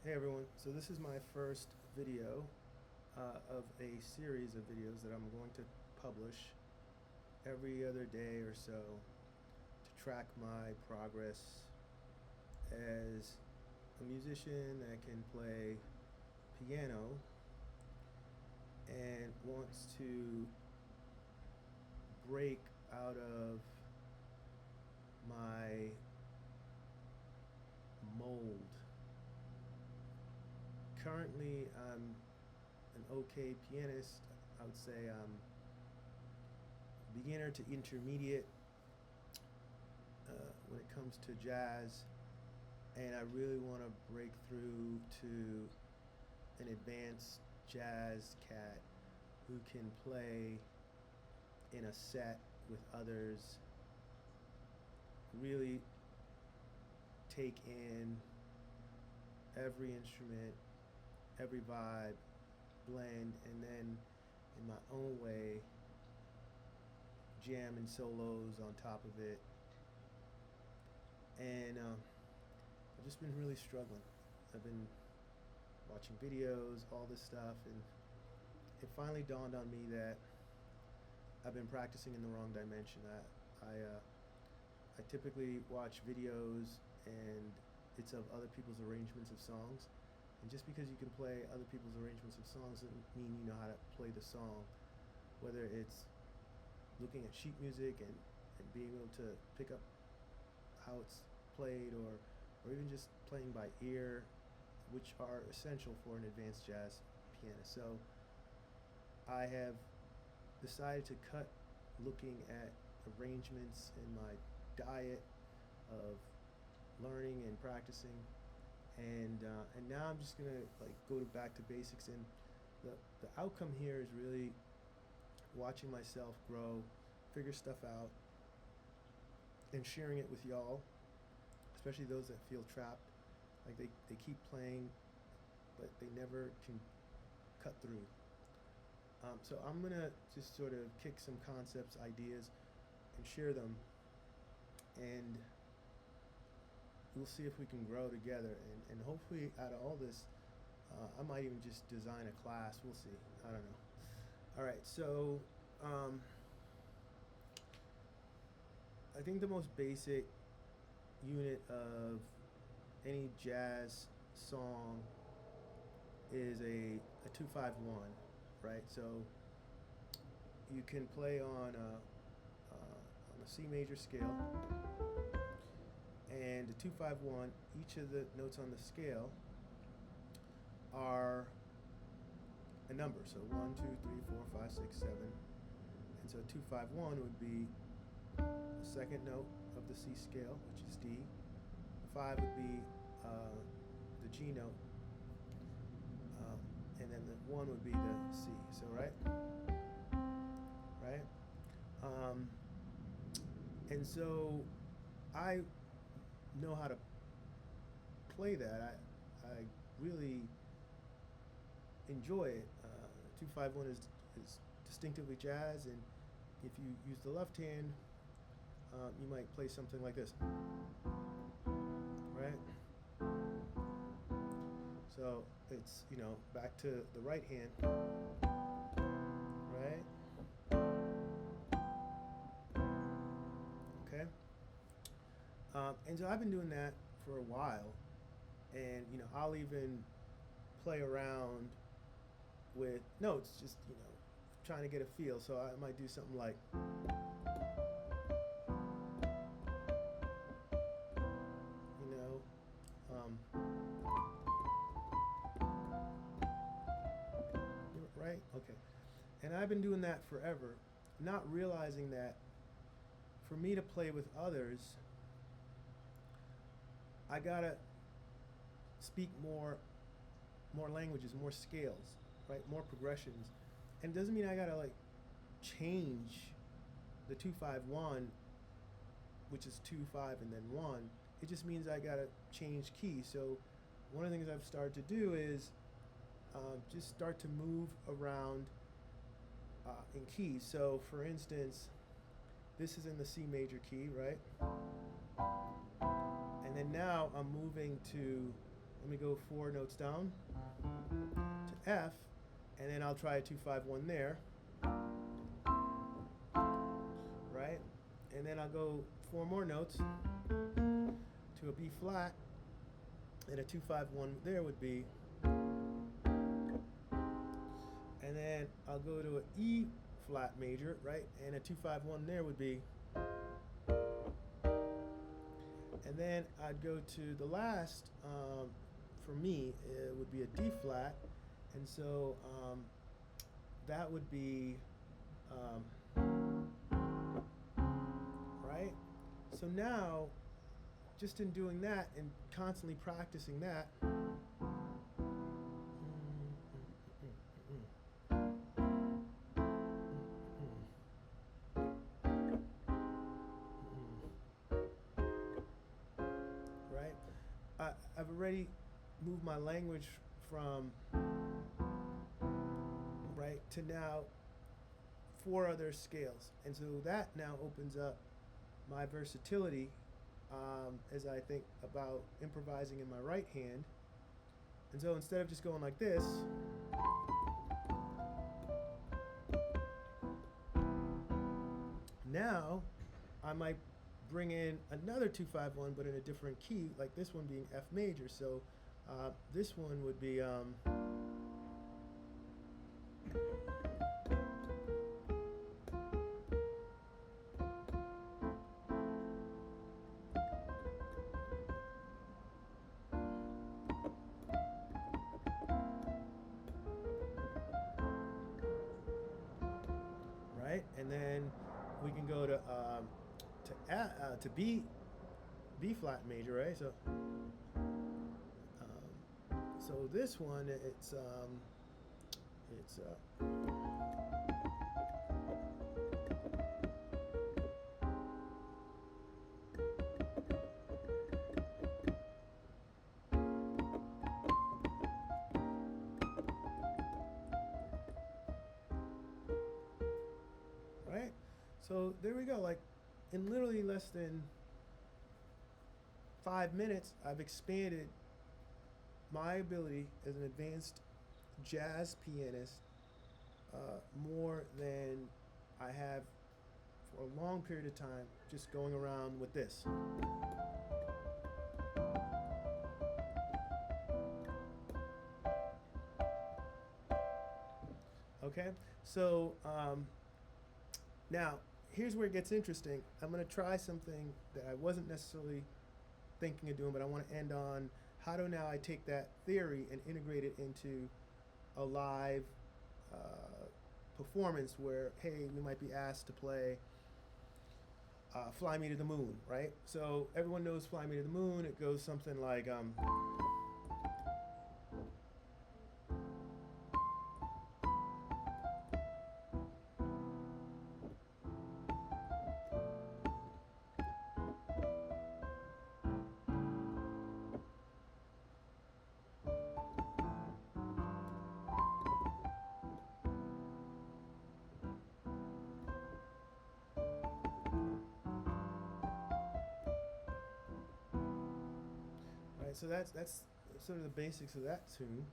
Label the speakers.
Speaker 1: Hey everyone, so this is my first video of a series of videos that I'm going to publish every other day or so to track my progress as a musician that can play piano and wants to break out of my mold. Currently, I'm an okay pianist. I would say I'm beginner to intermediate when it comes to jazz, and I really want to break through to an advanced jazz cat who can play in a set with others, really take in every instrument, every vibe, blend, and then in my own way jam and solos on top of it. And I've just been really struggling. I've been watching videos, all this stuff, and it finally dawned on me that I've been practicing in the wrong dimension. I typically watch videos and it's of other people's arrangements of songs. And just because you can play other people's arrangements of songs doesn't mean you know how to play the song. Whether it's looking at sheet music and being able to pick up how it's played, or even just playing by ear, which are essential for an advanced jazz pianist. So I have decided to cut looking at arrangements in my diet of learning and practicing, and now I'm just gonna go back to basics. And the outcome here is really watching myself grow, figure stuff out, and sharing it with y'all, especially those that feel trapped, like they keep playing but they never can cut through. So I'm gonna just sort of kick some concepts, ideas, and share them, and we'll see if we can grow together. And hopefully, out of all this, I might even just design a class. We'll see. I don't know. All right. So I think the most basic unit of any jazz song is a 2-5-1, right? So you can play on a C major scale, and the 2-5-1. Each of the notes on the scale are a number. So 1, 2, 3, 4, 5, 6, 7, and so 2-5-1 would be the second note of the C scale, which is D. 5 would be the G note, and then the 1 would be the C. So right. Um, and so I know how to play that. I really enjoy it. 2-5-1 is distinctively jazz, and if you use the left hand, you might play something like this, right? So it's, back to the right hand, right? Okay. And so I've been doing that for a while, and I'll even play around with notes, just trying to get a feel. So I might do something like, you know, um, right? Okay. And I've been doing that forever, not realizing that for me to play with others, I gotta speak more languages, more scales, right? More progressions. And it doesn't mean I gotta change the 2-5-1, which is 2-5 and then 1. It just means I gotta change keys. So one of the things I've started to do is just start to move around in keys. So for instance, this is in the C major key, right? And then now I'm moving to let me go 4 notes down to F, and then I'll try a 2-5-1 there, right? And then I'll go 4 more notes to a B flat, and a 2-5-1 there would be, and then I'll go to an E flat major, right? And a 2-5-1 there would be, and then I'd go to the last, for me, it would be a D flat, and so that would be, right? So now, just in doing that and constantly practicing that, right? I've already moved my language from, right, to now 4 other scales. And so that now opens up my versatility as I think about improvising in my right hand. And so instead of just going like this, now I might bring in another 2-5-1, but in a different key, like this one being F major. So this one would be, right? And then we can go to B flat major, right? So so this one, it's right? So there we go. Like in literally less than 5 minutes, I've expanded my ability as an advanced jazz pianist more than I have for a long period of time just going around with this. Okay, so now here's where it gets interesting. I'm going to try something that I wasn't necessarily thinking of doing, but I want to end on how do now I take that theory and integrate it into a live performance where, hey, we might be asked to play Fly Me to the Moon, right? So everyone knows Fly Me to the Moon. It goes something like, right? So that's sort of the basics of that tune.